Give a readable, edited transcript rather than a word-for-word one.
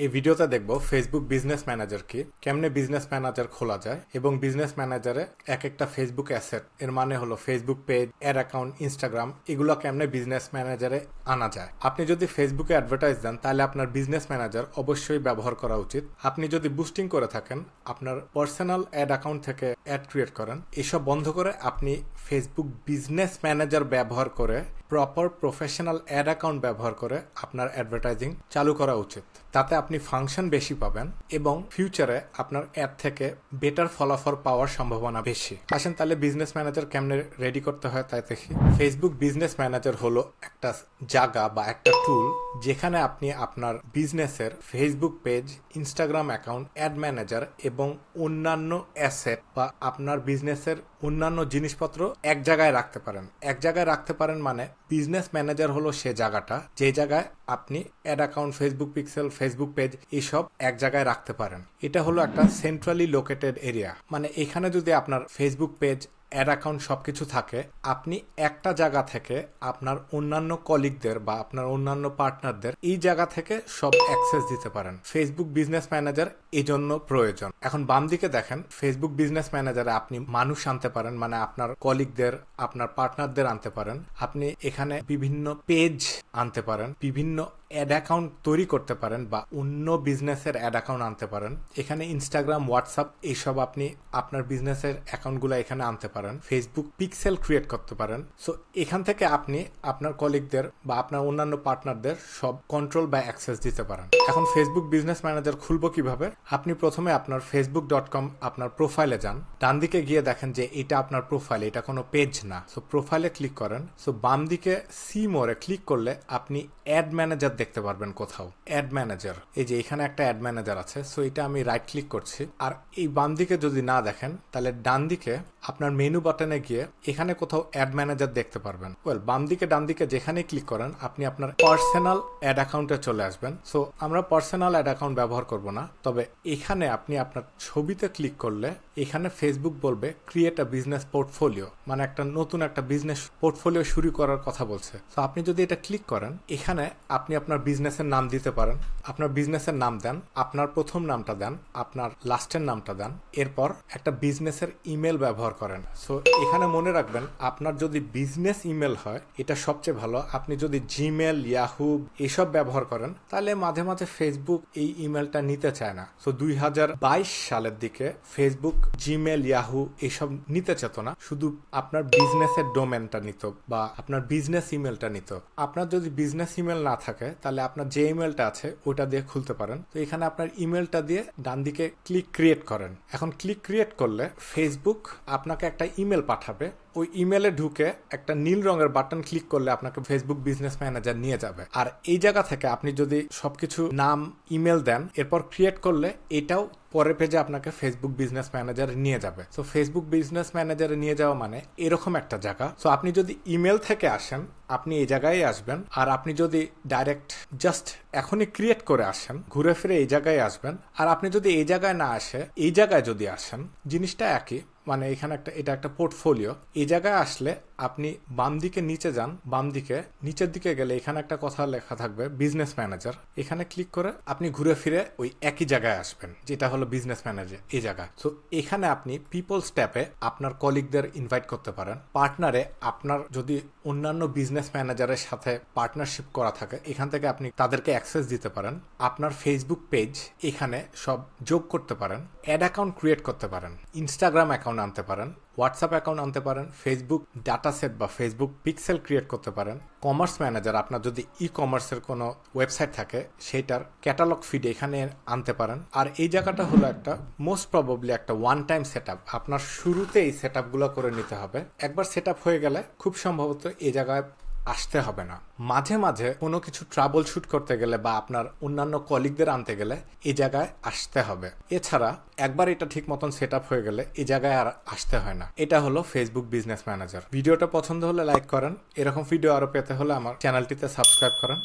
এই ভিডিওতে দেখব ফেসবুক বিজনেস ম্যানেজার কি, কেমনে বিজনেস ম্যানেজার খোলা যায় এবং বিজনেস ম্যানেজারে এক একটা ফেসবুক অ্যাসেট, এর মানে হলো Facebook page, ad account, Instagram, এগুলো কেমনে বিজনেস ম্যানেজারে আনা যায়। আপনি যদি ফেসবুকে অ্যাডভার্টাইজ দেন তাহলে আপনার বিজনেস ম্যানেজার অবশ্যই ব্যবহার করা উচিত। আপনি যদি বুস্টিং করে থাকেন, আপনার পার্সোনাল অ্যাড অ্যাকাউন্ট থেকে অ্যাড ক্রিয়েট করেন, এসব বন্ধ করে আপনি ফেসবুক বিজনেস ম্যানেজার ব্যবহার করে প্রপার প্রফেশনাল অ্যাড অ্যাকাউন্ট ব্যবহার করে আপনার অ্যাডভার্টাইজিং চালু করা উচিত। তাতে আপনি ফাংশন বেশি পাবেন এবং ফিউচারে আপনার অ্যাড থেকে বেটার ফলাফল পাওয়ার সম্ভাবনা বেশি। আসেন তাহলে বিজনেস ম্যানেজার কেমনে রেডি করতে হয় তাই দেখি। ফেসবুক বিজনেস ম্যানেজার হলো একটা জায়গা বা একটা টুল যেখানে আপনি আপনার বিজনেসের Facebook page, Instagram account, add manager এবং অন্যান্য অ্যাসেট বা আপনার বিজনেসের অন্যান্য জিনিসপত্র এক জায়গায় রাখতে পারেন। এক জায়গায় রাখতে পারেন মানে বিজনেস ম্যানেজার হলো সে জায়গাটা যে জায়গায় আপনি ad account, Facebook pixel, Facebook page এইসব এক জায়গায় রাখতে পারেন। এটা হলো একটা সেন্ট্রালি লোকেটেড এরিয়া, মানে এখানে যদি আপনার ফেসবুক পেজ, অ্যাড অ্যাকাউন্ট সবকিছু থাকে, আপনি একটা জায়গা থেকে আপনার অন্যান্য কলিগদের বা আপনার অন্যান্য পার্টনারদের এই জায়গা থেকে সব অ্যাক্সেস দিতে পারেন। ফেসবুক বিজনেস ম্যানেজার এই জন্য প্রয়োজন। এখন বাম দিকে দেখেন, ফেসবুক বিজনেস ম্যানেজারে আপনি মানুষ আনতে পারেন, মানে আপনার কলিগদের, আপনার পার্টনারদের আনতে পারেন। আপনি এখানে বিভিন্ন পেজ আনতে পারেন, বিভিন্ন অ্যাড অ্যাকাউন্ট তৈরি করতে পারেন বা অন্য বিজনেসের অ্যাড অ্যাকাউন্ট আনতে পারেন। এখানে ইনস্টাগ্রাম, হোয়াটসঅ্যাপ এইসব আপনি আপনার বিজনেসের অ্যাকাউন্টগুলো এখানে আনতে পারেন। ফেসবুক পিক্সেল ক্রিয়েট করতে পারেন। সো এখান থেকে আপনি আপনার কলিগদের বা আপনার অন্যান্য পার্টনারদের সব কন্ট্রোল বা অ্যাক্সেস দিতে পারেন। এখন ফেসবুক বিজনেস ম্যানেজার খুলবো কিভাবে? আপনি প্রথমে আপনার facebook.com আপনার প্রোফাইলে যান। ডান দিকে গিয়ে দেখেন যে এটা আপনার প্রোফাইল, এটা কোনো পেজ না। সো প্রোফাইলে ক্লিক করেন। সো বাম দিকে সি মোরে ক্লিক করলে আপনি অ্যাড ম্যানেজার দেখতে পারবেন কোথাও। অ্যাড ম্যানেজার, এই যে এখানে একটা অ্যাড ম্যানেজার আছে। সো এটা আমি রাইট ক্লিক করছি। আর এই বাম দিকে যদি না দেখেন তাহলে ডান দিকে আপনার মেনু বাটনে গিয়ে এখানে কোথাও অ্যাড ম্যানেজার দেখতে পারবেন। বাম দিকে ডান দিকে যেখানে ক্লিক করেন আপনি আপনার পার্সোনাল অ্যাড অ্যাকাউন্টে চলে আসবেন। সো আমরা পার্সোনাল অ্যাড অ্যাকাউন্ট ব্যবহার করব না, তবে এখানে আপনি আপনার ছবিতে ক্লিক করলে এখানে ফেসবুক বলবে ক্রিয়েট আ বিজনেস পোর্টফোলিও, মানে একটা নতুন একটা বিজনেস পোর্টফোলিও শুরু করার কথা বলছে। তো আপনি যদি এটা ক্লিক করেন, এখানে আপনি আপনার বিজনেসের নাম দিতে পারেন। আপনার বিজনেসের নাম দেন, আপনার প্রথম নামটা দেন, আপনার লাস্টের নামটা দেন, এরপর একটা বিজনেসের ইমেল ব্যবহার করেন। সো এখানে মনে রাখবেন, আপনার যদি বিজনেস ইমেল হয় এটা সবচেয়ে ভালো। আপনি যদি জিমেল, ইয়াহু এসব ব্যবহার করেন তাহলে মাঝে মাঝে ফেসবুক এই ইমেলটা নিতে চায় না। সো 2022 সালের দিকে ফেসবুক জিমেল, ইয়াহু এসব নিতে চেত না, শুধু আপনার বিজনেসের ডোমেনটা নিত বা আপনার বিজনেস ইমেলটা নিত। আপনার যদি বিজনেস ইমেল না থাকে তাহলে আপনার যে ইমেলটা আছে ওটা দিয়ে খুলতে পারেন। তো এখানে আপনার ইমেলটা দিয়ে ডান দিকে ক্লিক ক্রিয়েট করেন। এখন ক্লিক ক্রিয়েট করলে ফেসবুক আপনাকে একটা ইমেল পাঠাবে। ওই ইমেলে ঢুকে একটা নীল রঙের বাটন ক্লিক করলে আপনাকে ফেসবুক বিজনেস ম্যানেজার নিয়ে যাবে। আর এই জায়গা থেকে আপনি যদি সবকিছু নাম, ইমেল দেন, এরপর ক্রিয়েট করলে এটাও পরের পেজে আপনাকে ফেসবুক বিজনেস ম্যানেজার নিয়ে যাবে। সো ফেসবুক বিজনেস ম্যানেজারে নিয়ে যাওয়া মানে এরকম একটা জায়গা। সো আপনি যদি ইমেল থেকে আসেন আপনি এই জায়গায় আসবেন, আর আপনি যদি ডাইরেক্ট জাস্ট এখনই ক্রিয়েট করে আসেন ঘুরে ফিরে এই জায়গায় আসবেন। আর আপনি যদি এই জায়গায় না আসে এই জায়গায় যদি আসেন, জিনিসটা একই, মানে এখানে এটা একটা পোর্টফোলিও। এই জায়গায় আসলে আপনি বাম দিকে নিচে যান, বাম দিকে নিচের দিকে গেলে এখানে একটা কথা লেখা থাকবে বিজনেস ম্যানেজার। এখানে ক্লিক করে আপনি ঘুরে ফিরে ওই একই জায়গায় আসবেন যেটা হলো বিজনেস ম্যানেজার, এই জায়গা। তো এখানে আপনি পিপলস ট্যাপে আপনার কলিগদের ইনভাইট করতে পারেন। পার্টনারে আপনার যদি অন্যান্য বিজনেস ম্যানেজারের সাথে পার্টনারশিপ করা থাকে এখান থেকে আপনি তাদেরকে অ্যাক্সেস দিতে পারেন। আপনার ফেসবুক পেজ এখানে সব যোগ করতে পারেন, অ্যাড অ্যাকাউন্ট ক্রিয়েট করতে পারেন, ইনস্টাগ্রাম অ্যাকাউন্ট আনতে পারেন, হোয়াটসঅ্যাপ অ্যাকাউন্ট আনতে পারেন, ফেসবুক ডাটা সেট বা ফেসবুক পিক্সেল ক্রিয়েট করতে পারেন। কমার্স ম্যানেজার, আপনার যদি ই কমার্সের কোনো ওয়েবসাইট থাকে সেটার ক্যাটালগ ফিড এখানে আনতে পারেন। আর এই জায়গাটা হলো একটা মোস্ট প্রবাবলি একটা ওয়ান টাইম সেট আপ। আপনার শুরুতে এই সেট আপগুলো করে নিতে হবে। একবার সেট আপ হয়ে গেলে খুব সম্ভবত এই জায়গায় আসতে হবে না। মাঝে মাঝে কোনো কিছু ট্রাবল শুট করতে গেলে বা আপনার অন্যান্য কলিগদের আনতে গেলে এই জায়গায় আসতে হবে। এছাড়া একবার এটা ঠিক মতন সেট আপ হয়ে গেলে এই জায়গায় আর আসতে হয় না। এটা হলো ফেসবুক বিজনেস ম্যানেজার। ভিডিওটা পছন্দ হলে লাইক করেন। এরকম ভিডিও আরো পেতে হলে আমার চ্যানেলটিতে সাবস্ক্রাইব করেন।